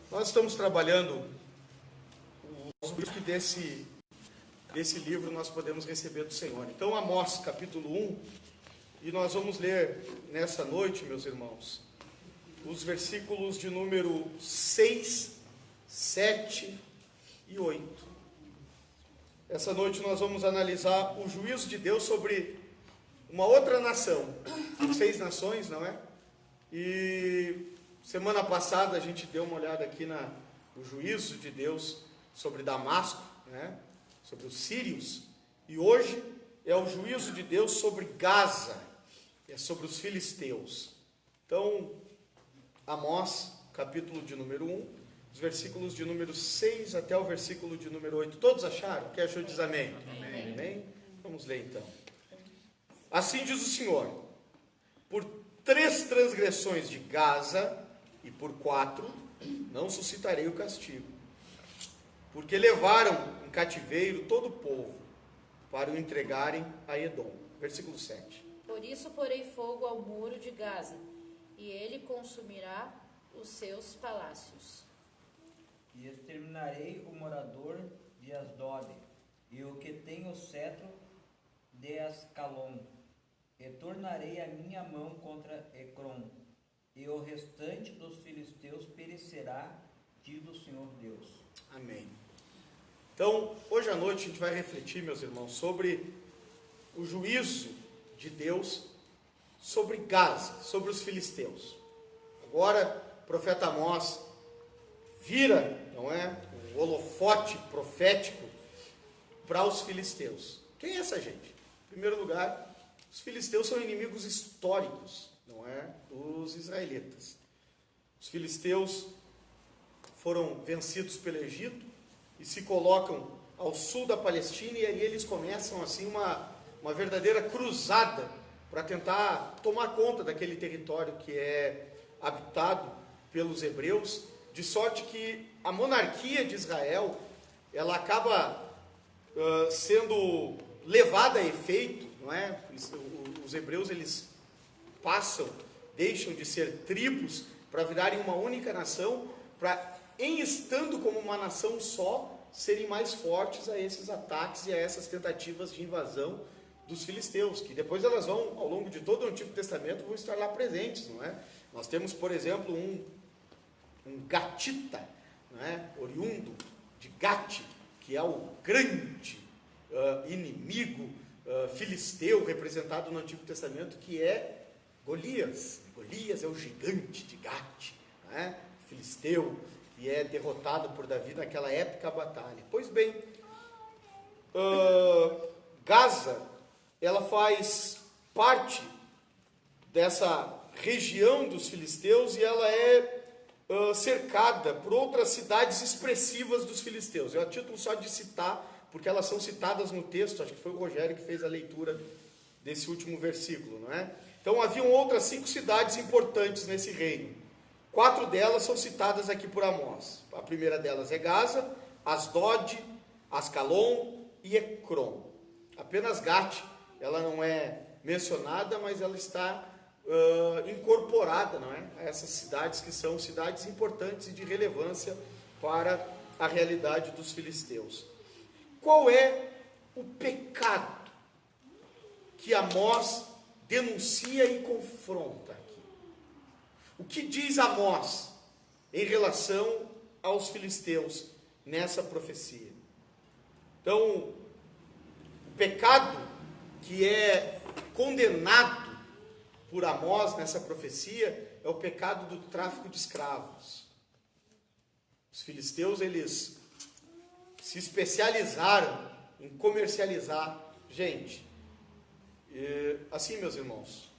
Nós estamos trabalhando os que desse livro nós podemos receber do Senhor. Então, Amós, capítulo 1, e nós vamos ler nessa noite, meus irmãos, os versículos de número 6, 7 e 8. Essa noite nós vamos analisar o juízo de Deus sobre uma outra nação, 6 nações, não é? E semana passada a gente deu uma olhada aqui no juízo de Deus sobre Damasco, né? Sobre os sírios, e hoje é o juízo de Deus sobre Gaza, é sobre os filisteus. Então, Amós, capítulo de número 1, os versículos de número 6 até o versículo de número 8. Todos acharam? Quem achou diz amém? Amém. Amém? Vamos ler então. Assim diz o Senhor: por 3 transgressões de Gaza e por 4 não suscitarei o castigo, porque levaram em cativeiro todo o povo para o entregarem a Edom. Versículo 7. Por isso porei fogo ao muro de Gaza, e ele consumirá os seus palácios. E exterminarei o morador de Asdod, e o que tem o cetro de Ascalon. E tornarei a minha mão contra Ecrom, e o restante dos filisteus perecerá, diz o Senhor Deus. Amém. Então, hoje à noite a gente vai refletir, meus irmãos, sobre o juízo de Deus sobre Gaza, sobre os filisteus. Agora, o profeta Amós vira, não é, o holofote profético para os filisteus. Quem é essa gente? Em primeiro lugar, os filisteus são inimigos históricos, não é, dos israelitas. Os filisteus foram vencidos pelo Egito e se colocam ao sul da Palestina, e aí eles começam assim uma verdadeira cruzada para tentar tomar conta daquele território que é habitado pelos hebreus, de sorte que a monarquia de Israel ela acaba sendo levada a efeito, não é? Os hebreus eles deixam de ser tribos para virarem uma única nação, para, em estando como uma nação só, serem mais fortes a esses ataques e a essas tentativas de invasão dos filisteus, que depois elas vão, ao longo de todo o Antigo Testamento, vão estar lá presentes, não é? Nós temos, por exemplo, um gatita, não é? Oriundo de Gate, que é o grande inimigo filisteu representado no Antigo Testamento, que é Golias. Golias é o gigante de Gate, não é? Filisteu, que é derrotado por Davi naquela épica batalha. Pois bem, Gaza, ela faz parte dessa região dos filisteus e ela é cercada por outras cidades expressivas dos filisteus. Eu a título só de citar, porque elas são citadas no texto, acho que foi o Rogério que fez a leitura desse último versículo, não é? Então haviam outras 5 cidades importantes nesse reino. 4 delas são citadas aqui por Amós. A primeira delas é Gaza, Asdod, Ascalon e Ecrom. Apenas Gate, ela não é mencionada, mas ela está incorporada, não é, a essas cidades que são cidades importantes e de relevância para a realidade dos filisteus. Qual é o pecado que Amós denuncia e confronta aqui? O que diz Amós em relação aos filisteus nessa profecia? Então, o pecado que é condenado por Amós nessa profecia é o pecado do tráfico de escravos. Os filisteus, eles se especializaram em comercializar gente. Assim, meus irmãos,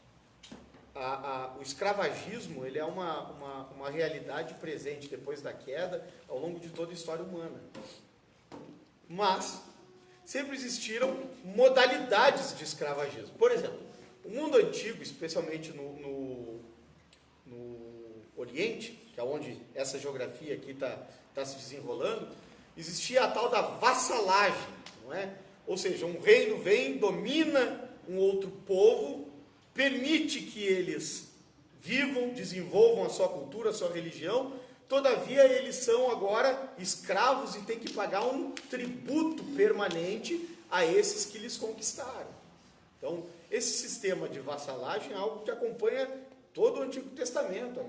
o escravagismo ele é uma realidade presente depois da queda ao longo de toda a história humana. Mas sempre existiram modalidades de escravagismo. Por exemplo, o mundo antigo, especialmente no Oriente, que é onde essa geografia aqui está se desenrolando, existia a tal da vassalagem, não é? Ou seja, um reino vem, domina um outro povo, permite que eles vivam, desenvolvam a sua cultura, a sua religião. Todavia, eles são agora escravos e têm que pagar um tributo permanente a esses que lhes conquistaram. Então, esse sistema de vassalagem é algo que acompanha todo o Antigo Testamento,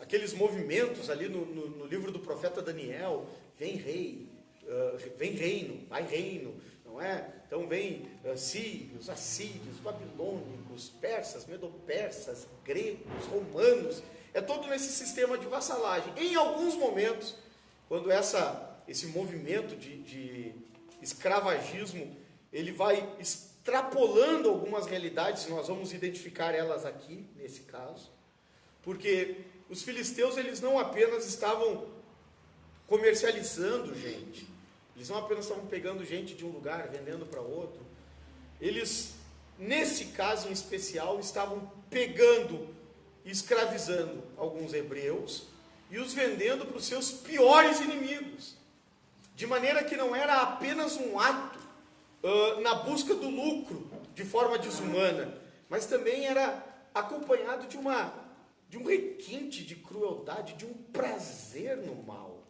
aqueles movimentos ali no livro do profeta Daniel: vem rei, vem reino, vai reino, não é? Então vem sírios, assírios, babilônicos, persas, medopersas, gregos, romanos. É todo nesse sistema de vassalagem. Em alguns momentos, quando esse movimento de escravagismo, ele vai extrapolando algumas realidades, nós vamos identificar elas aqui, nesse caso, porque os filisteus, eles não apenas estavam comercializando gente, eles não apenas estavam pegando gente de um lugar, vendendo para outro, eles, nesse caso em especial, estavam pegando e escravizando alguns hebreus e os vendendo para os seus piores inimigos, de maneira que não era apenas um ato na busca do lucro de forma desumana, mas também era acompanhado de um requinte de crueldade, de um prazer no mal.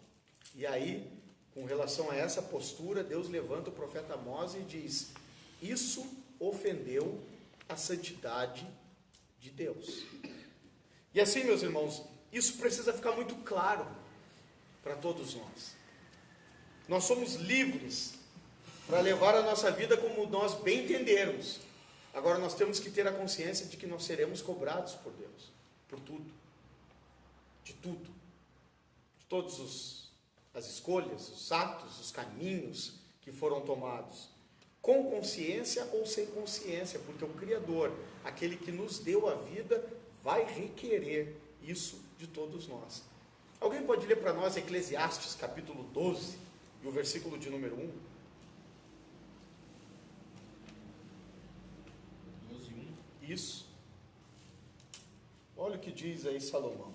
E aí, com relação a essa postura, Deus levanta o profeta Amós e diz: isso ofendeu a santidade de Deus. E assim, meus irmãos, isso precisa ficar muito claro para todos nós. Nós somos livres para levar a nossa vida como nós bem entendermos. Agora nós temos que ter a consciência de que nós seremos cobrados por Deus, por tudo, de tudo, de todas as escolhas, os atos, os caminhos que foram tomados, com consciência ou sem consciência, porque o Criador, aquele que nos deu a vida, vai requerer isso de todos nós. Alguém pode ler para nós Eclesiastes capítulo 12 e o versículo de número 1? 12:1. Isso. Olha o que diz aí Salomão.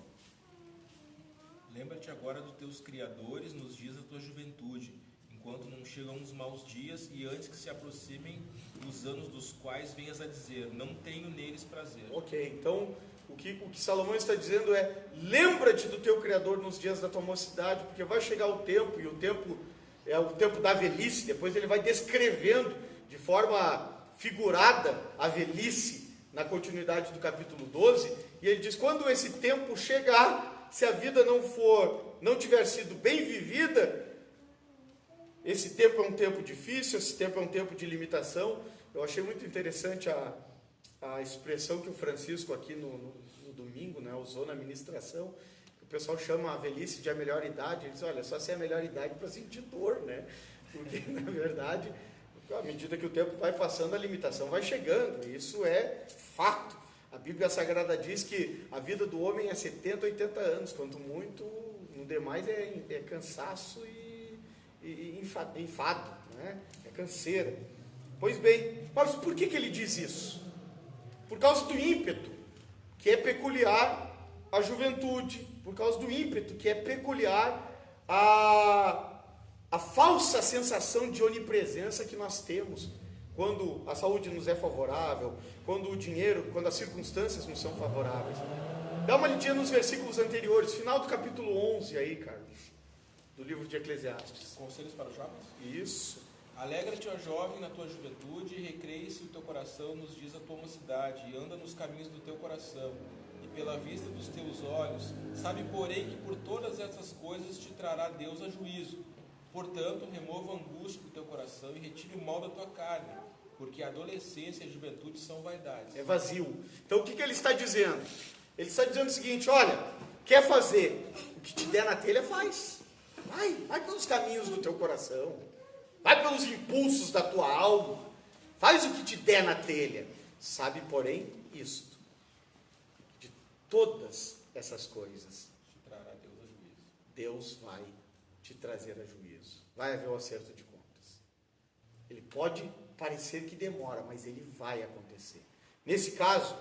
Lembra-te agora dos teus criadores nos dias da tua juventude, enquanto não chegam os maus dias e antes que se aproximem os anos dos quais venhas a dizer: não tenho neles prazer. Ok, então o que Salomão está dizendo é: lembra-te do teu Criador nos dias da tua mocidade, porque vai chegar o tempo, e o tempo é o tempo da velhice. Depois ele vai descrevendo de forma figurada a velhice na continuidade do capítulo 12, e ele diz: quando esse tempo chegar, se a vida não tiver sido bem vivida, esse tempo é um tempo difícil, esse tempo é um tempo de limitação. Eu achei muito interessante a expressão que o Francisco aqui no domingo, né, usou na ministração, que o pessoal chama a velhice de a melhor idade. Ele diz: olha, só se é a melhor idade para sentir dor, né? Porque, na verdade, à medida que o tempo vai passando, a limitação vai chegando, e isso é fato. A Bíblia Sagrada diz que a vida do homem é 70, 80 anos, quanto muito, no demais é cansaço e enfado, né? É canseira. Pois bem, mas por que ele diz isso? Por causa do ímpeto que é peculiar à juventude, por causa do ímpeto que é peculiar à falsa sensação de onipresença que nós temos quando a saúde nos é favorável, quando o dinheiro, quando as circunstâncias nos são favoráveis. Dá uma lidinha nos versículos anteriores, final do capítulo 11 aí, Carlos, do livro de Eclesiastes. Conselhos para os jovens? Isso. Alegra-te, ó jovem, na tua juventude, e recreie-se o teu coração nos dias da tua mocidade, e anda nos caminhos do teu coração, e pela vista dos teus olhos, sabe, porém, que por todas essas coisas te trará Deus a juízo. Portanto, remova a angústia do teu coração e retire o mal da tua carne, porque a adolescência e a juventude são vaidades. É vazio. Então o que ele está dizendo? Ele está dizendo o seguinte: olha, quer fazer o que te der na telha, faz. Vai pelos caminhos do teu coração. Vai pelos impulsos da tua alma. Faz o que te der na telha. Sabe, porém, isto: de todas essas coisas, Te trará Deus a juízo. Deus vai te trazer a juízo. Vai haver o acerto de contas. Ele pode parecer que demora, mas ele vai acontecer. Nesse caso,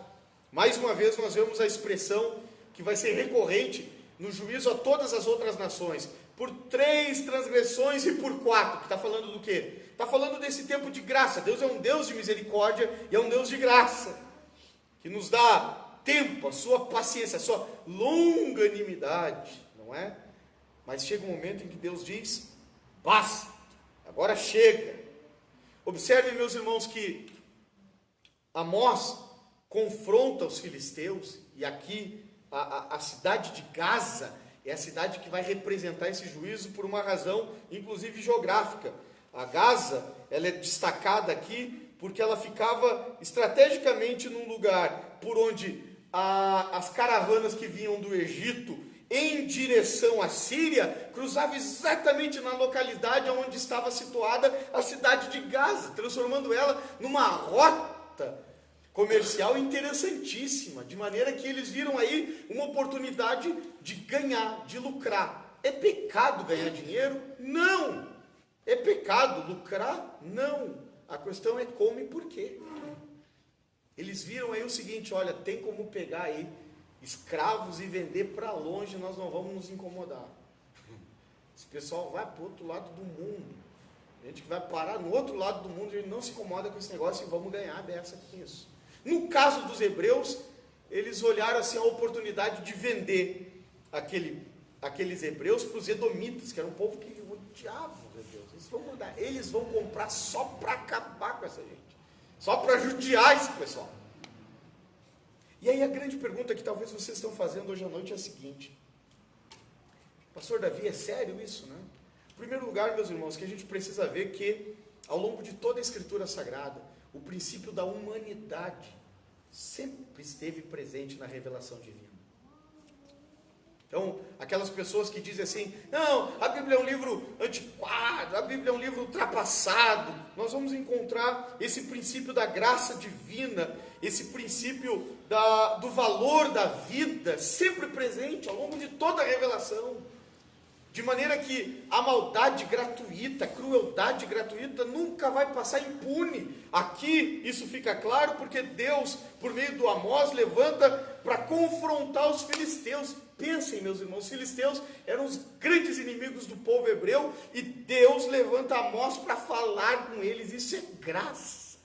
mais uma vez nós vemos a expressão que vai ser recorrente no juízo a todas as outras nações: por 3 transgressões e por 4. Que está falando do quê? Está falando desse tempo de graça. Deus é um Deus de misericórdia e é um Deus de graça, que nos dá tempo, a sua paciência, a sua longanimidade, não é? Mas chega um momento em que Deus diz: basta, agora chega. Observem, meus irmãos, que Amós confronta os filisteus, e aqui a cidade de Gaza é a cidade que vai representar esse juízo por uma razão, inclusive geográfica. A Gaza, ela é destacada aqui porque ela ficava estrategicamente num lugar por onde as caravanas que vinham do Egito em direção à Síria cruzavam exatamente na localidade onde estava situada a cidade de Gaza, transformando ela numa rota comercial interessantíssima, de maneira que eles viram aí uma oportunidade de ganhar, de lucrar. É pecado ganhar dinheiro? Não! É pecado lucrar? Não! A questão é como e por quê. Eles viram aí o seguinte: olha, tem como pegar aí escravos e vender para longe, nós não vamos nos incomodar. Esse pessoal vai para o outro lado do mundo. A gente que vai parar no outro lado do mundo, a gente não se incomoda com esse negócio e vamos ganhar dessa com isso. No caso dos hebreus, eles olharam assim a oportunidade de vender aqueles hebreus para os edomitas, que era um povo que odiava os hebreus. Eles vão comprar só para acabar com essa gente, só para judiar esse pessoal. E aí a grande pergunta que talvez vocês estão fazendo hoje à noite é a seguinte: Pastor Davi, é sério isso, né? Em primeiro lugar, meus irmãos, que a gente precisa ver que ao longo de toda a Escritura Sagrada, o princípio da humanidade sempre esteve presente na revelação divina. Então, aquelas pessoas que dizem assim: não, a Bíblia é um livro antiquado, a Bíblia é um livro ultrapassado. Nós vamos encontrar esse princípio da graça divina, esse princípio do valor da vida sempre presente ao longo de toda a revelação. De maneira que a maldade gratuita, a crueldade gratuita nunca vai passar impune. Aqui isso fica claro porque Deus, por meio do Amós, levanta para confrontar os filisteus. Pensem, meus irmãos, os filisteus eram os grandes inimigos do povo hebreu e Deus levanta Amós para falar com eles. Isso é graça.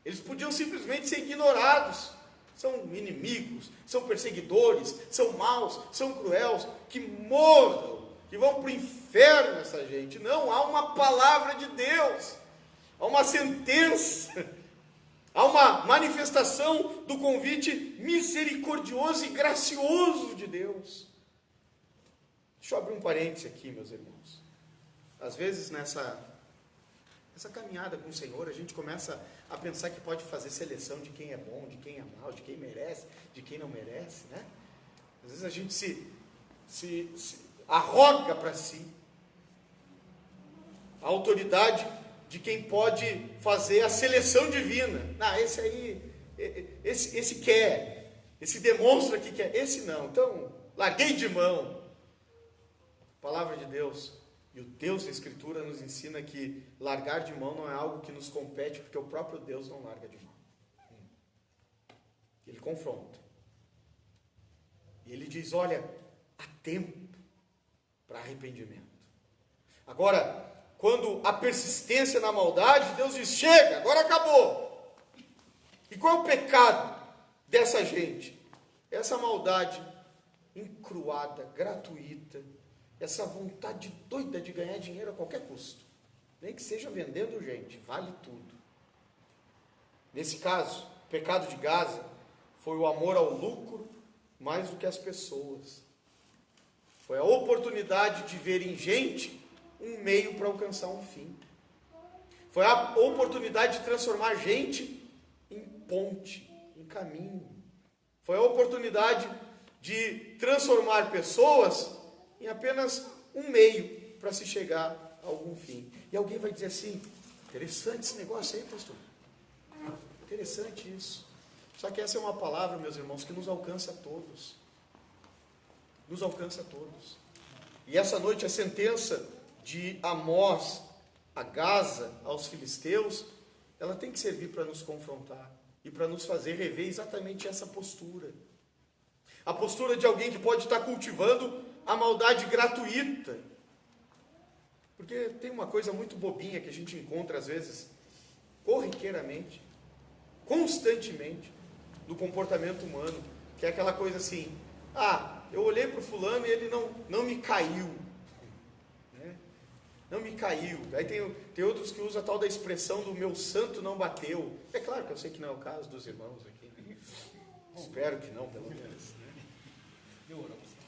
Eles podiam simplesmente ser ignorados. São inimigos, são perseguidores, são maus, são cruéis, que morram, que vão para o inferno essa gente. Não, há uma palavra de Deus, há uma sentença, há uma manifestação do convite misericordioso e gracioso de Deus. Deixa eu abrir um parêntese aqui, meus irmãos. Às vezes nessa caminhada com o Senhor, a gente começa a pensar que pode fazer seleção de quem é bom, de quem é mau, de quem merece, de quem não merece, né? Às vezes a gente se arroga para si a autoridade de quem pode fazer a seleção divina. Não, esse aí, esse quer, esse demonstra que quer, esse não. Então, larguei de mão. A palavra de Deus e o Deus da Escritura nos ensina que largar de mão não é algo que nos compete, porque o próprio Deus não larga de mão. Ele confronta. E ele diz: olha, há tempo para arrependimento. Agora, quando há persistência na maldade, Deus diz: chega, agora acabou. E qual é o pecado dessa gente? Essa maldade encruada, gratuita, essa vontade doida de ganhar dinheiro a qualquer custo, nem que seja vendendo gente, vale tudo. Nesse caso, o pecado de Gaza foi o amor ao lucro mais do que as pessoas. Foi a oportunidade de ver em gente um meio para alcançar um fim. Foi a oportunidade de transformar gente em ponte, em caminho. Foi a oportunidade de transformar pessoas em apenas um meio para se chegar a algum fim. E alguém vai dizer assim: interessante esse negócio aí, pastor. Interessante isso. Só que essa é uma palavra, meus irmãos, que nos alcança a todos. Nos alcança a todos. E essa noite a sentença de Amós a Gaza, aos filisteus, ela tem que servir para nos confrontar e para nos fazer rever exatamente essa postura. A postura de alguém que pode estar cultivando a maldade gratuita. Porque tem uma coisa muito bobinha que a gente encontra às vezes, corriqueiramente, constantemente. do comportamento humano, que é aquela coisa assim, eu olhei para o fulano e ele não me caiu. Né? Não me caiu. Aí tem outros que usam a tal da expressão do meu santo não bateu. É claro que eu sei que não é o caso dos irmãos aqui. Espero que não, pelo menos.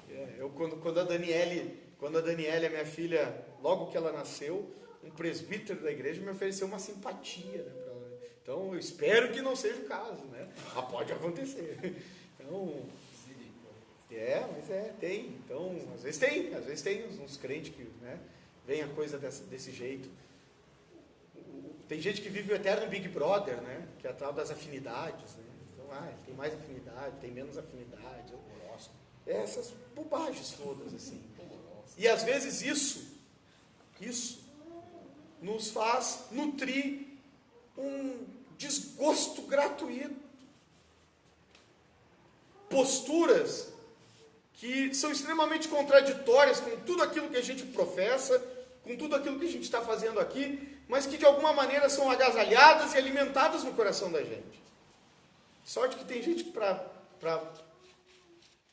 Né? Quando a Daniele, a minha filha, logo que ela nasceu, um presbítero da igreja me ofereceu uma simpatia, né, pra ela. Então eu espero que não seja o caso, né? Mas pode acontecer. Então, mas tem. Então, às vezes tem uns crentes que, né, vem a coisa desse jeito. Tem gente que vive o eterno Big Brother, né? Que é a tal das afinidades, né? Então, ele tem mais afinidade, tem menos afinidade. Essas bobagens todas, assim. E às vezes isso nos faz nutrir um desgosto gratuito. Posturas que são extremamente contraditórias com tudo aquilo que a gente professa, com tudo aquilo que a gente está fazendo aqui, mas que de alguma maneira são agasalhadas e alimentadas no coração da gente. Sorte que tem gente que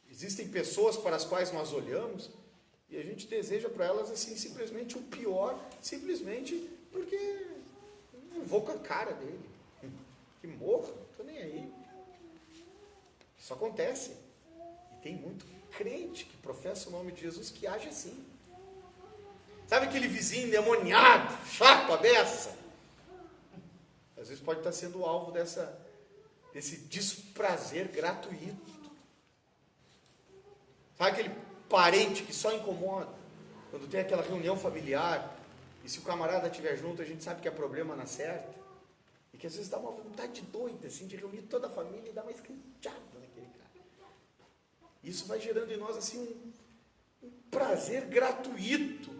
existem pessoas para as quais nós olhamos e a gente deseja para elas assim simplesmente o pior, simplesmente porque não vou com a cara dele. Que morra, não estou nem aí. Isso acontece. E tem muito crente que professa o nome de Jesus que age assim. Sabe aquele vizinho endemoniado, chato, a beça? Às vezes pode estar sendo alvo desse desprazer gratuito. Sabe aquele parente que só incomoda? Quando tem aquela reunião familiar, e se o camarada estiver junto, a gente sabe que é problema na certa. E que às vezes dá uma vontade doida, assim, de reunir toda a família e dar uma escanteada naquele cara. Isso vai gerando em nós, assim, um prazer gratuito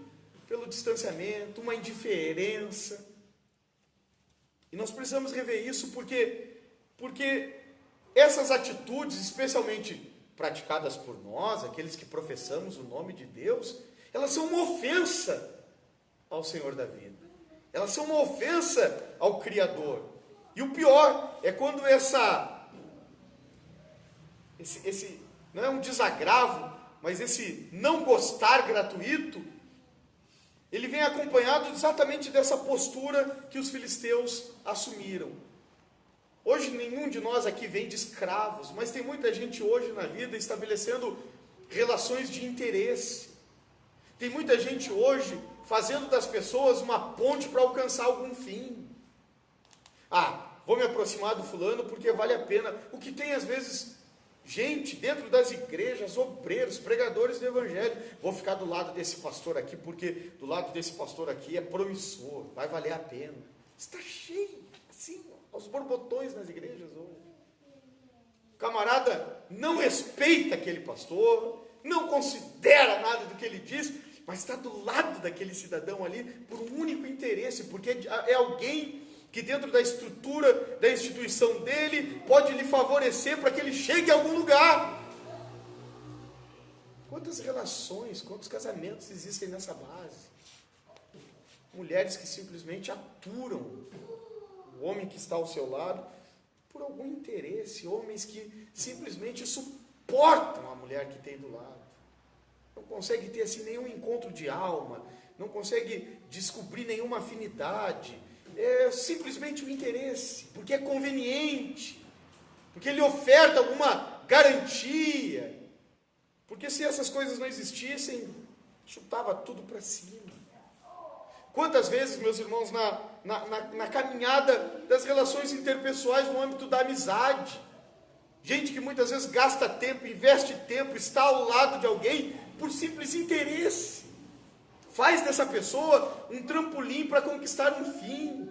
pelo distanciamento, uma indiferença. E nós precisamos rever isso porque essas atitudes, especialmente praticadas por nós, aqueles que professamos o nome de Deus, elas são uma ofensa ao Senhor da vida. Elas são uma ofensa ao Criador. E o pior é quando esse não é um desagravo, mas esse não gostar gratuito, ele vem acompanhado exatamente dessa postura que os filisteus assumiram. Hoje nenhum de nós aqui vem de escravos, mas tem muita gente hoje na vida estabelecendo relações de interesse. Tem muita gente hoje fazendo das pessoas uma ponte para alcançar algum fim. Vou me aproximar do fulano porque vale a pena. O que tem às vezes gente dentro das igrejas, obreiros, pregadores do evangelho. Vou ficar do lado desse pastor aqui porque do lado desse pastor aqui é promissor, vai valer a pena. Está cheio, assim, aos borbotões nas igrejas hoje. O camarada não respeita aquele pastor, não considera nada do que ele diz, mas está do lado daquele cidadão ali por um único interesse, porque é alguém que dentro da estrutura da instituição dele pode lhe favorecer para que ele chegue a algum lugar. Quantas relações, quantos casamentos existem nessa base? Mulheres que simplesmente aturam o homem que está ao seu lado por algum interesse, homens que simplesmente suportam a mulher que tem do lado. Não consegue ter assim nenhum encontro de alma, não consegue descobrir nenhuma afinidade, é simplesmente o interesse, porque é conveniente, porque ele oferta alguma garantia, porque se essas coisas não existissem, chutava tudo para cima. Quantas vezes, meus irmãos, na caminhada das relações interpessoais no âmbito da amizade, gente que muitas vezes gasta tempo, investe tempo, está ao lado de alguém por simples interesse, faz dessa pessoa um trampolim para conquistar um fim,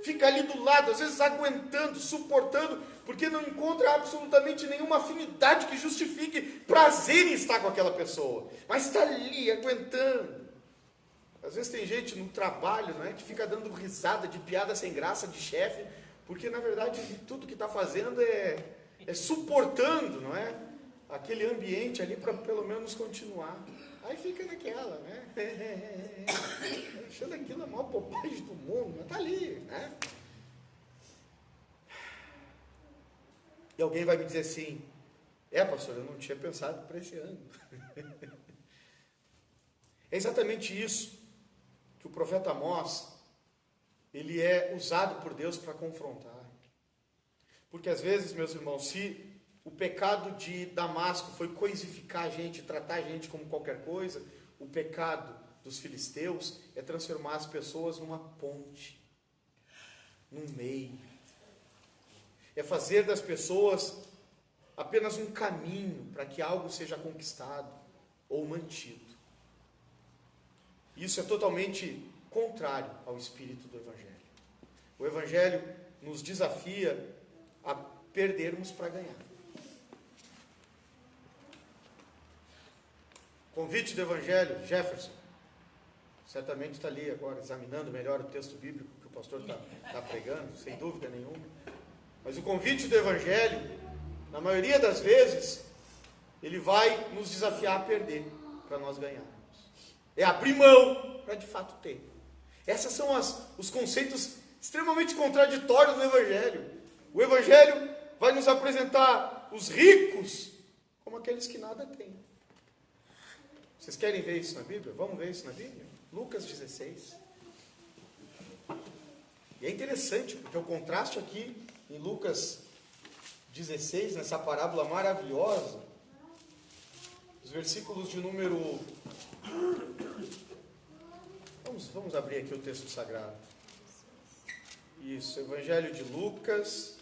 fica ali do lado, às vezes aguentando, suportando, porque não encontra absolutamente nenhuma afinidade que justifique prazer em estar com aquela pessoa, mas está ali aguentando. Às vezes tem gente no trabalho, não é, que fica dando risada de piada sem graça de chefe, porque na verdade tudo que está fazendo é suportando, não é, aquele ambiente ali para pelo menos continuar. Aí fica naquela, né? Achando aquilo a maior bobagem do mundo, mas está ali, né? E alguém vai me dizer assim, pastor, eu não tinha pensado para esse ano. É exatamente isso que o profeta Amós, ele é usado por Deus para confrontar. Porque às vezes, meus irmãos, se o pecado de Damasco foi coisificar a gente, tratar a gente como qualquer coisa, o pecado dos filisteus é transformar as pessoas numa ponte, num meio. É fazer das pessoas apenas um caminho para que algo seja conquistado ou mantido. Isso é totalmente contrário ao espírito do Evangelho. O Evangelho nos desafia a perdermos para ganhar. Convite do Evangelho, Jefferson, certamente está ali agora, examinando melhor o texto bíblico que o pastor está pregando, sem dúvida nenhuma. Mas o convite do Evangelho, na maioria das vezes, ele vai nos desafiar a perder para nós ganharmos. É abrir mão para de fato ter. Esses são os conceitos extremamente contraditórios do Evangelho. O Evangelho vai nos apresentar os ricos como aqueles que nada têm. Vocês querem ver isso na Bíblia? Vamos ver isso na Bíblia? Lucas 16. E é interessante, porque o contraste aqui em Lucas 16, nessa parábola maravilhosa, os versículos de número... Vamos abrir aqui o texto sagrado. Isso, Evangelho de Lucas,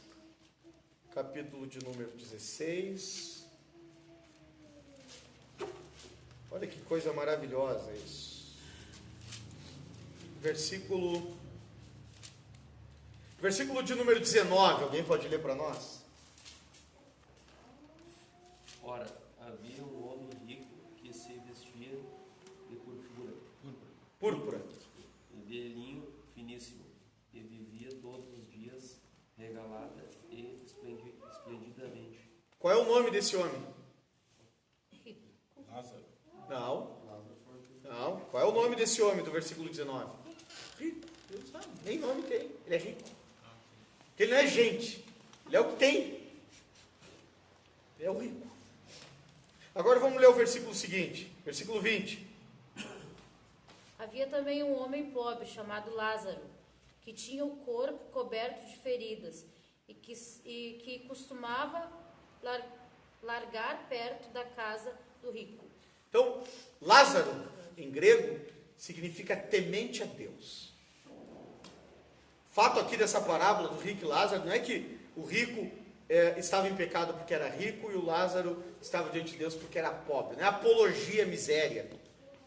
capítulo de número 16. Olha que coisa maravilhosa isso. Versículo de número 19, alguém pode ler para nós? Ora, havia um homem rico que se vestia de púrpura e de linho finíssimo, e vivia todos os dias regalada e esplendidamente. Qual é o nome desse homem? Lázaro. Não. Qual é o nome desse homem do versículo 19? Rico. Deus sabe, nem nome tem. Ele é rico. Porque ele não é gente. Ele é o que tem. Ele é o rico. Agora vamos ler o versículo seguinte. Versículo 20. Havia também um homem pobre chamado Lázaro, que tinha o corpo coberto de feridas e que costumava largar perto da casa do rico. Então, Lázaro, em grego, significa temente a Deus. Fato aqui dessa parábola do rico e Lázaro, não é que o rico estava em pecado porque era rico e o Lázaro estava diante de Deus porque era pobre. Não é apologia à miséria.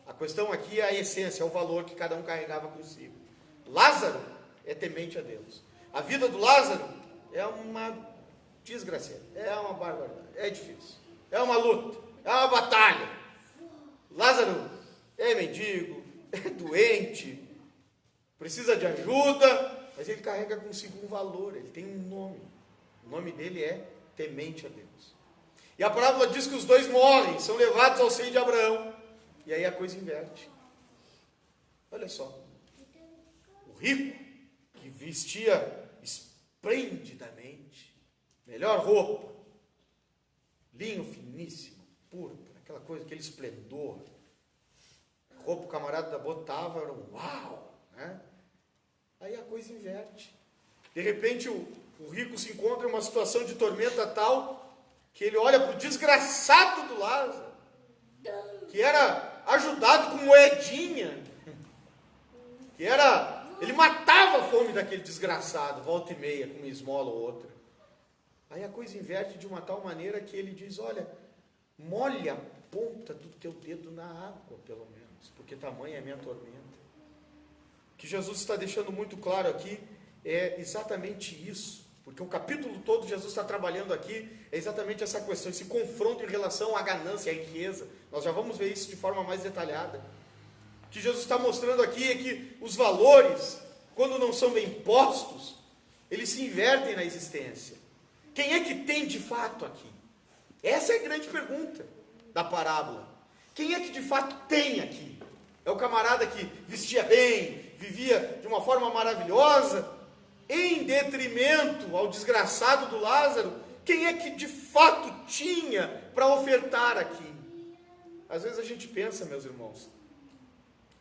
A questão aqui é a essência, é o valor que cada um carregava consigo. Lázaro é temente a Deus. A vida do Lázaro é uma desgraceira, é uma barbaridade, é difícil, é uma luta, é uma batalha. Lázaro é mendigo, é doente, precisa de ajuda, mas ele carrega consigo um valor, ele tem um nome. O nome dele é temente a Deus. E a parábola diz que os dois morrem, são levados ao seio de Abraão. E aí a coisa inverte. Olha só. O rico, que vestia esplendidamente, melhor roupa, linho finíssimo, púrpura, aquela coisa, aquele esplendor. A roupa o camarada botava, era um uau, né? Aí a coisa inverte. De repente o rico se encontra em uma situação de tormenta tal que ele olha para o desgraçado do Lázaro, que era ajudado com moedinha, ele matava a fome daquele desgraçado, volta e meia, com uma esmola ou outra. Aí a coisa inverte de uma tal maneira que ele diz, olha, molha a ponta do teu dedo na água, pelo menos, porque tamanha é a minha tormenta. O que Jesus está deixando muito claro aqui é exatamente isso, porque o capítulo todo Jesus está trabalhando aqui, é exatamente essa questão, esse confronto em relação à ganância, à riqueza. Nós já vamos ver isso de forma mais detalhada. O que Jesus está mostrando aqui é que os valores, quando não são bem postos, eles se invertem na existência. Quem é que tem de fato aqui? Essa é a grande pergunta da parábola. Quem é que de fato tem aqui? É o camarada que vestia bem, vivia de uma forma maravilhosa, em detrimento ao desgraçado do Lázaro, Quem é que de fato tinha para ofertar aqui? Às vezes a gente pensa, meus irmãos,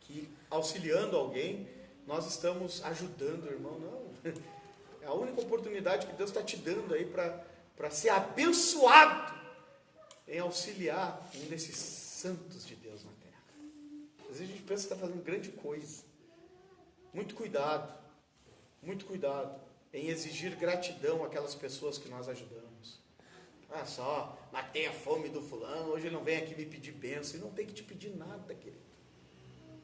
que auxiliando alguém, nós estamos ajudando o irmão. Não. É a única oportunidade que Deus está te dando aí para ser abençoado em auxiliar um desses santos de Deus na terra. Às vezes a gente pensa que está fazendo grande coisa. Muito cuidado em exigir gratidão àquelas pessoas que nós ajudamos. Ah, só matei a fome do fulano, hoje ele não vem aqui me pedir bênção. E não tem que te pedir nada, querido.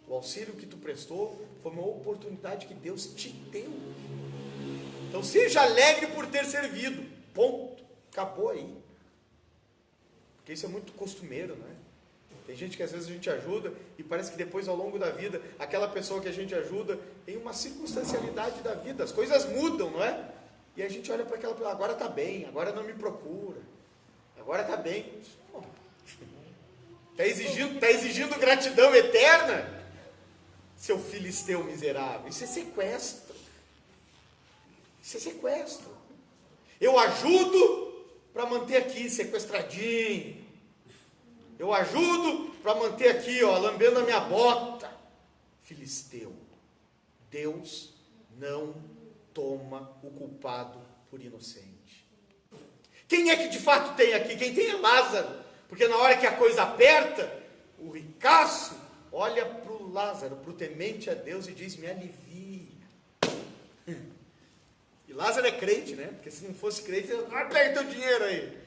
O auxílio que tu prestou foi uma oportunidade que Deus te deu. Então seja alegre por ter servido. Ponto. Acabou aí. Porque isso é muito costumeiro, né? Tem gente que às vezes a gente ajuda e parece que depois ao longo da vida, aquela pessoa que a gente ajuda, em uma circunstancialidade da vida, as coisas mudam, não é? E a gente olha para aquela pessoa, agora está bem, agora não me procura, agora está bem. Está exigindo gratidão eterna? Seu filisteu miserável. Isso é sequestro. Isso é sequestro. Eu ajudo para manter aqui sequestradinho. Eu ajudo para manter aqui, ó, lambendo a minha bota. Filisteu. Deus não toma o culpado por inocente. Quem é que de fato tem aqui? Quem tem é Lázaro. Porque na hora que a coisa aperta, o ricaço olha para o Lázaro, para o temente a Deus e diz, me alivia. E Lázaro é crente, né? Porque se não fosse crente, ele não pega teu dinheiro aí.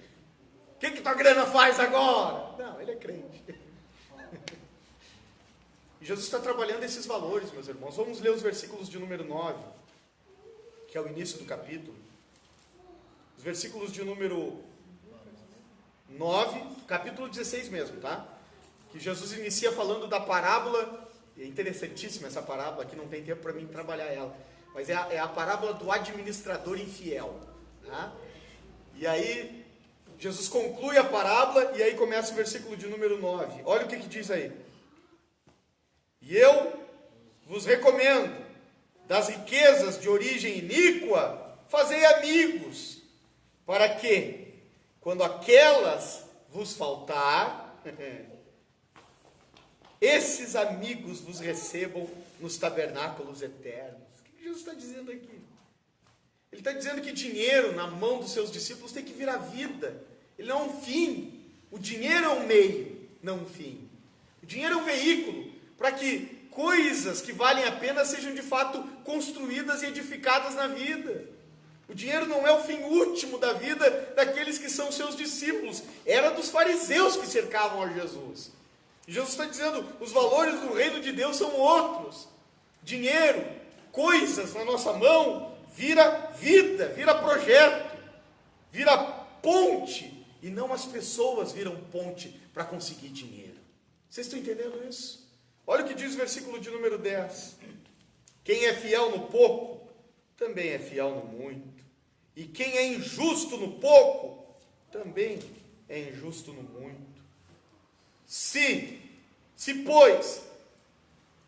O que tua grana faz agora? Não, ele é crente. E Jesus está trabalhando esses valores, meus irmãos. Vamos ler os versículos de número 9, que é o início do capítulo. Os versículos de número 9, capítulo 16 mesmo, tá? Que Jesus inicia falando da parábola, e é interessantíssima essa parábola, aqui não tem tempo para mim trabalhar ela, mas é a parábola do administrador infiel, tá? E aí, Jesus conclui a parábola, e aí começa o versículo de número 9, olha o que diz aí. E eu vos recomendo, das riquezas de origem iníqua, fazei amigos, para que, quando aquelas vos faltar, esses amigos vos recebam nos tabernáculos eternos. O que Jesus está dizendo aqui? Ele está dizendo que dinheiro na mão dos seus discípulos tem que virar vida. Ele não é um fim. O dinheiro é um meio, não um fim. O dinheiro é um veículo para que coisas que valem a pena sejam de fato construídas e edificadas na vida. O dinheiro não é o fim último da vida daqueles que são seus discípulos. Era dos fariseus que cercavam a Jesus. Jesus está dizendo, os valores do reino de Deus são outros. Dinheiro, coisas na nossa mão, vira vida, vira projeto, vira ponte, e não as pessoas viram ponte para conseguir dinheiro. Vocês estão entendendo isso? Olha o que diz o versículo de número 10. Quem é fiel no pouco, também é fiel no muito. E quem é injusto no pouco, também é injusto no muito. Se, pois,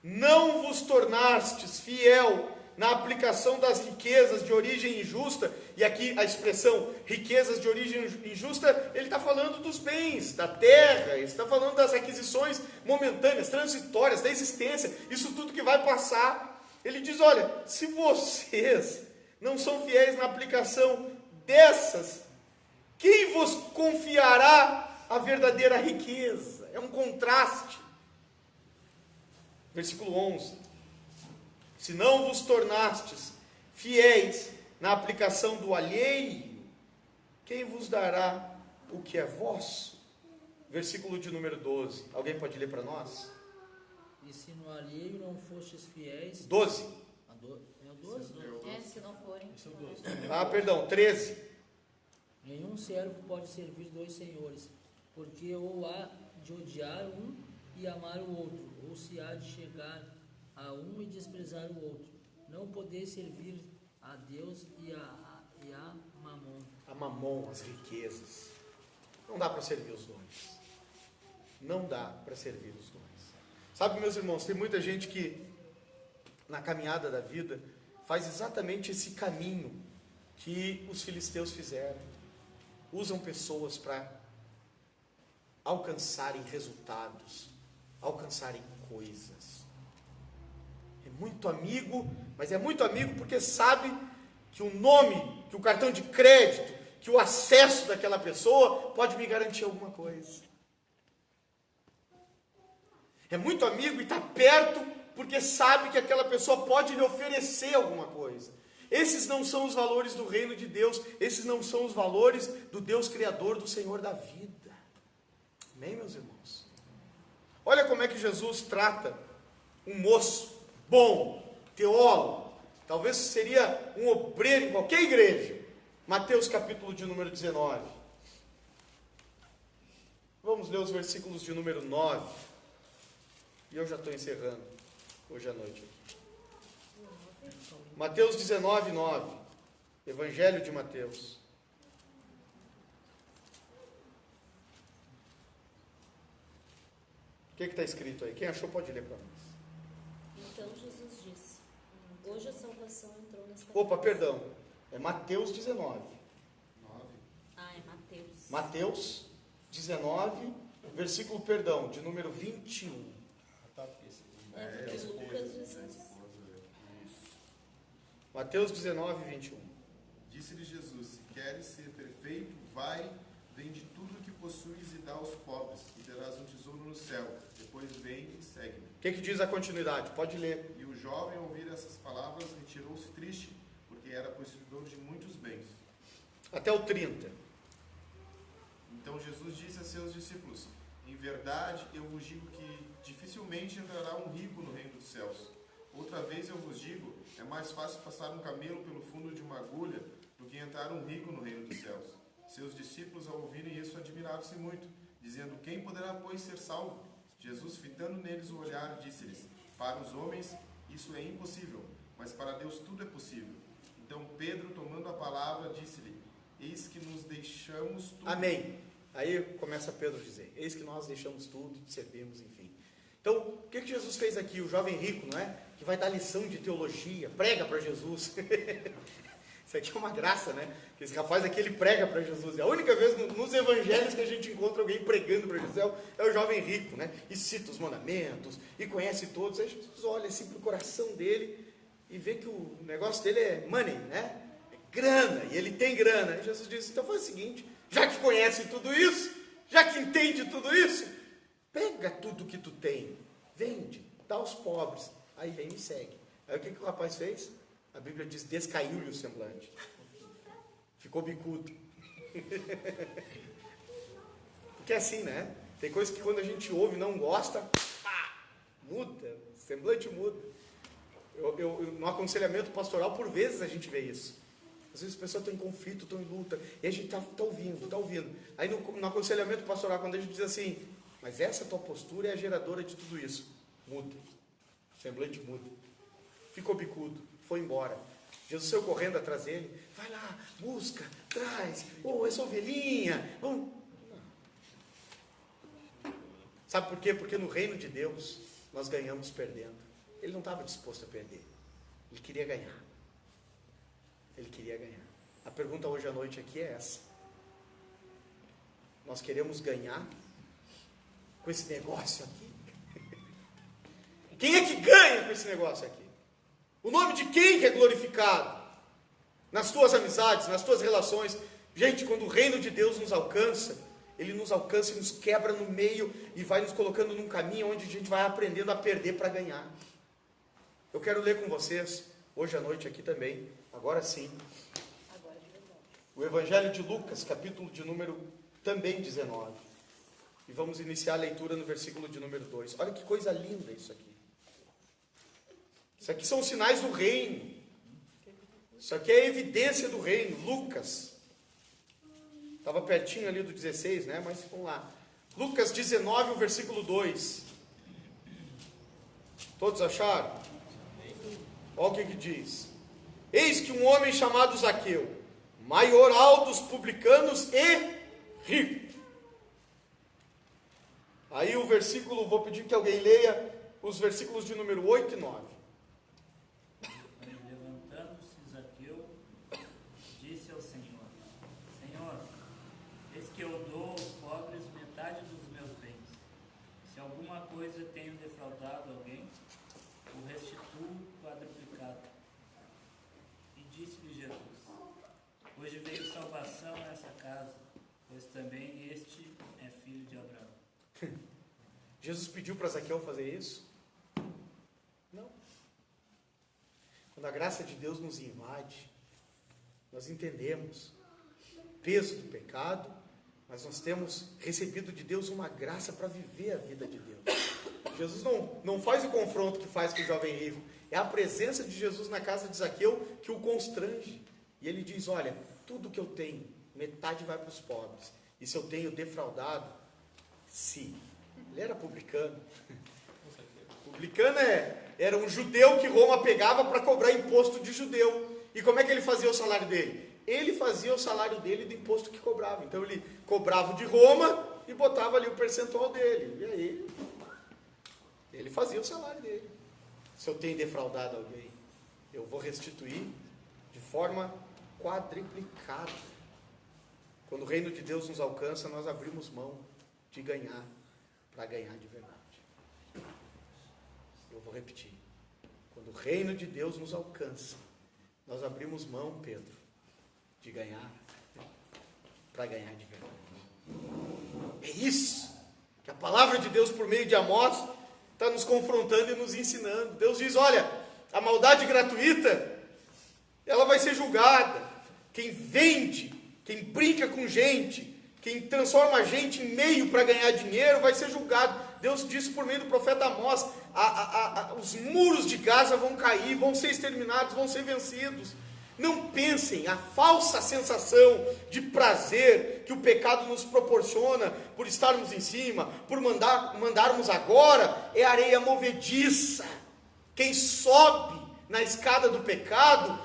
não vos tornastes fiel na aplicação das riquezas de origem injusta, e aqui a expressão riquezas de origem injusta, ele está falando dos bens, da terra, ele está falando das aquisições momentâneas, transitórias, da existência, isso tudo que vai passar. Ele diz, olha, se vocês não são fiéis na aplicação dessas, quem vos confiará a verdadeira riqueza? É um contraste. Versículo 11. Se não vos tornastes fiéis na aplicação do alheio, quem vos dará o que é vosso? Versículo de número 12. Alguém pode ler para nós? E se no alheio não fostes fiéis... 12. É o 12? É, se não forem. Perdão, 13. Nenhum servo pode servir dois senhores, porque ou há de odiar um e amar o outro, ou se há de chegar a um e desprezar o outro. Não podeis servir a Deus e a Mamon. A Mamon, as riquezas. Não dá para servir os dois. Não dá para servir os dois. Sabe, meus irmãos, tem muita gente que, na caminhada da vida, faz exatamente esse caminho que os filisteus fizeram. usam pessoas para alcançarem resultados, alcançarem coisas. É muito amigo, mas é muito amigo porque sabe que o nome, que o cartão de crédito, que o acesso daquela pessoa pode me garantir alguma coisa. É muito amigo e está perto porque sabe que aquela pessoa pode lhe oferecer alguma coisa. Esses não são os valores do reino de Deus, esses não são os valores do Deus Criador, do Senhor da vida. Amém, meus irmãos? Olha como é que Jesus trata um moço bom, teólogo, talvez seria um obreiro em qualquer igreja. Mateus capítulo de número 19. Vamos ler os versículos de número 9. E eu já estou encerrando hoje à noite. Mateus 19, 9. Evangelho de Mateus. O que está escrito aí? Quem achou pode ler para nós. Então Jesus disse: hoje a salvação entrou nesta Opa, casa. perdão. É Mateus 19. Ah, é Mateus. Mateus 19, versículo, perdão, de número 21. É porque Lucas diz isso. Mateus 19, 21. Disse-lhe Jesus: se queres ser perfeito, vai, vende tudo o que possuis e dá aos pobres, e terás um tesouro no céu. Depois vem e segue-me. O que diz a continuidade? Pode ler. E o jovem, ao ouvir essas palavras, retirou-se triste, porque era possuidor de muitos bens. Até o 30. Então Jesus disse a seus discípulos: em verdade, eu vos digo que dificilmente entrará um rico no reino dos céus. Outra vez eu vos digo, é mais fácil passar um camelo pelo fundo de uma agulha do que entrar um rico no reino dos céus. Seus discípulos, ao ouvirem isso, admiraram-se muito, dizendo: quem poderá, pois, ser salvo? Jesus, fitando neles o olhar, disse-lhes: para os homens isso é impossível, mas para Deus tudo é possível. Então Pedro, tomando a palavra, disse-lhe: eis que nos deixamos tudo. Amém. Aí começa Pedro a dizer: eis que nós deixamos tudo, te servimos, enfim. Então, o que Jesus fez aqui? O jovem rico, não é? Que vai dar lição de teologia, prega para Jesus. Isso aqui é uma graça, né? Que esse rapaz aqui, ele prega para Jesus. É a única vez nos evangelhos que a gente encontra alguém pregando para Jesus é o jovem rico, né? E cita os mandamentos, e conhece todos. Aí Jesus olha assim para o coração dele e vê que o negócio dele é money, né? É grana, e ele tem grana. Aí Jesus diz: então faz o seguinte, já que conhece tudo isso, já que entende tudo isso, pega tudo que tu tem, vende, dá aos pobres, aí vem e me segue. Aí o que o rapaz fez? A Bíblia diz: descaiu-lhe o semblante. Ficou bicudo. Porque é assim, né? Tem coisas que quando a gente ouve e não gosta, pá, muda, o semblante muda. No aconselhamento pastoral, por vezes a gente vê isso. Às vezes as pessoas estão em conflito, estão em luta, e a gente está ouvindo. Aí no aconselhamento pastoral, quando a gente diz assim: mas essa tua postura é a geradora de tudo isso, muda. O semblante muda. Ficou bicudo, foi embora. Jesus saiu correndo atrás dele: vai lá, busca, traz, essa ovelhinha, vamos. Não. Sabe por quê? Porque no reino de Deus nós ganhamos perdendo. Ele não estava disposto a perder, ele queria ganhar. Ele queria ganhar. A pergunta hoje à noite aqui é essa: nós queremos ganhar com esse negócio aqui? Quem é que ganha com esse negócio aqui? O nome de quem que é glorificado? Nas tuas amizades, nas tuas relações. Gente, quando o reino de Deus nos alcança, ele nos alcança e nos quebra no meio e vai nos colocando num caminho onde a gente vai aprendendo a perder para ganhar. Eu quero ler com vocês, hoje à noite aqui também, agora sim, Agora de verdade. o Evangelho de Lucas, capítulo de número também 19. E vamos iniciar a leitura no versículo de número 2. Olha que coisa linda isso aqui. Isso aqui são os sinais do reino. Isso aqui é a evidência do reino. Lucas. Estava pertinho ali do 16, né? Mas vamos lá. Lucas 19, o versículo 2. Todos acharam? Olha o que diz. Eis que um homem chamado Zaqueu, maioral dos publicanos e rico. Aí o versículo, vou pedir que alguém leia os versículos de número 8 e 9. Levantando-se Zaqueu, disse ao Senhor: Senhor, alguma coisa tenho defraudado alguém, o restituo quadruplicado. E disse-lhe Jesus: hoje veio salvação a essa casa, pois também este é filho de Abraão. Jesus pediu para Zaqueu fazer isso? Não. Quando a graça de Deus nos invade, nós entendemos o peso do pecado, mas nós temos recebido de Deus uma graça para viver a vida de Deus. Jesus não faz o confronto que faz com o jovem rico. É a presença de Jesus na casa de Zaqueu que o constrange. E ele diz, olha, tudo que eu tenho, metade vai para os pobres. E se eu tenho defraudado, sim. Ele era publicano. Publicano era um judeu que Roma pegava para cobrar imposto de judeu. E como é que ele fazia o salário dele? Ele fazia o salário dele do imposto que cobrava. Então ele cobrava de Roma e botava ali o percentual dele. E aí, ele fazia o salário dele. Se eu tenho defraudado alguém, eu vou restituir de forma quadriplicada. Quando o reino de Deus nos alcança, nós abrimos mão de ganhar para ganhar de verdade. Eu vou repetir. Quando o reino de Deus nos alcança, nós abrimos mão, Pedro, de ganhar para ganhar de verdade. É isso que a palavra de Deus, por meio de Amós, está nos confrontando e nos ensinando. Deus diz, olha, a maldade gratuita, ela vai ser julgada. Quem vende, quem brinca com gente, quem transforma a gente em meio para ganhar dinheiro, vai ser julgado. Deus disse por meio do profeta Amós, os muros de Gaza vão cair, vão ser exterminados, vão ser vencidos. Não pensem, a falsa sensação de prazer que o pecado nos proporciona por estarmos em cima, por mandarmos agora, é areia movediça. Quem sobe na escada do pecado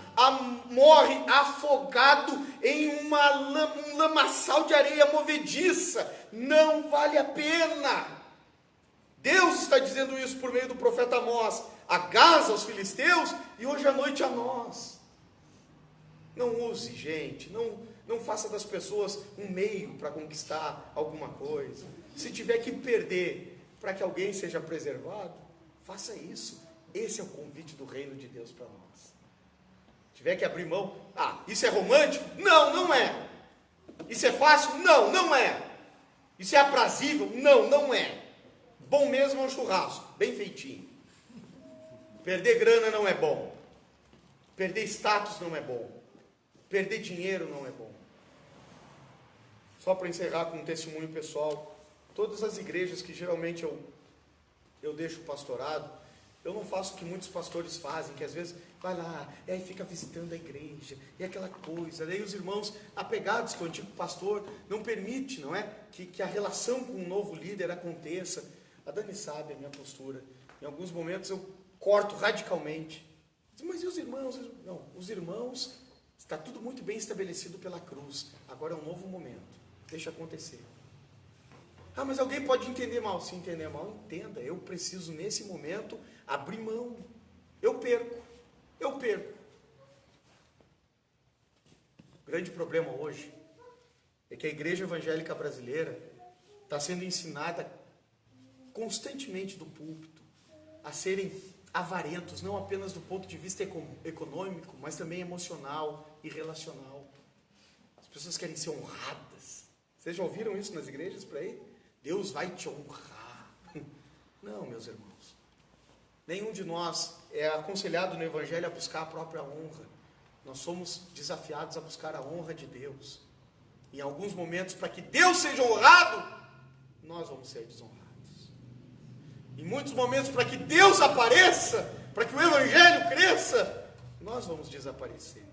morre afogado em um lamaçal de areia movediça. Não vale a pena. Deus está dizendo isso por meio do profeta Amós a Gaza, aos filisteus, e hoje à noite a nós. Não use, gente, não faça das pessoas um meio para conquistar alguma coisa. Se tiver que perder para que alguém seja preservado, faça isso. Esse é o convite do reino de Deus para nós. Tiver que abrir mão, isso é romântico? Não, não é. Isso é fácil? Não, não é. Isso é aprazível? Não, não é. Bom mesmo é um churrasco, bem feitinho. Perder grana não é bom. Perder status não é bom. Perder dinheiro não é bom. Só para encerrar com um testemunho pessoal, todas as igrejas que geralmente eu deixo pastorado, eu não faço o que muitos pastores fazem, que às vezes vai lá, e aí fica visitando a igreja, e aquela coisa, daí os irmãos apegados com o antigo pastor, não permite, não é? Que a relação com o novo líder aconteça. A Dani sabe a minha postura. Em alguns momentos eu corto radicalmente. Mas e os irmãos? Não, os irmãos, está tudo muito bem estabelecido pela cruz. Agora é um novo momento. Deixa acontecer. Mas alguém pode entender mal. Se entender mal, entenda. Eu preciso, nesse momento, abrir mão. Eu perco. O grande problema hoje é que a igreja evangélica brasileira está sendo ensinada constantemente do púlpito a serem avarentos, não apenas do ponto de vista econômico, mas também emocional e relacional. As pessoas querem ser honradas. Vocês já ouviram isso nas igrejas por aí? Deus vai te honrar. Não, meus irmãos. Nenhum de nós é aconselhado no Evangelho a buscar a própria honra. Nós somos desafiados a buscar a honra de Deus. Em alguns momentos, para que Deus seja honrado, nós vamos ser desonrados. Em muitos momentos, para que Deus apareça, para que o Evangelho cresça, nós vamos desaparecer.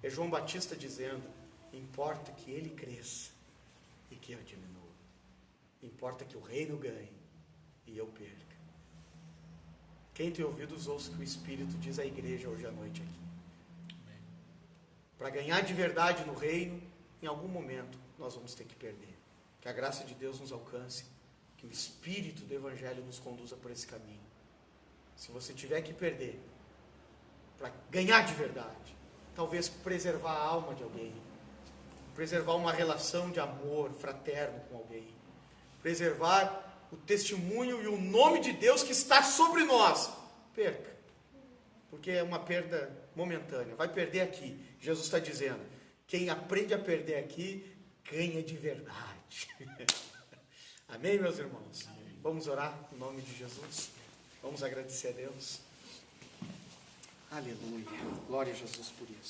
É João Batista dizendo, importa que ele cresça e que eu diminua. Importa que o reino ganhe e eu perca. Quem tem ouvidos, ouça o que o Espírito diz à igreja hoje à noite aqui. Para ganhar de verdade no reino, em algum momento nós vamos ter que perder. Que a graça de Deus nos alcance, que o Espírito do Evangelho nos conduza por esse caminho. Se você tiver que perder para ganhar de verdade, talvez preservar a alma de alguém, preservar uma relação de amor fraterno com alguém, preservar o testemunho e o nome de Deus que está sobre nós, perca. Porque é uma perda momentânea. Vai perder aqui. Jesus está dizendo, quem aprende a perder aqui, ganha de verdade. Amém, meus irmãos? Vamos orar em nome de Jesus. Vamos agradecer a Deus. Aleluia. Glória a Jesus por isso.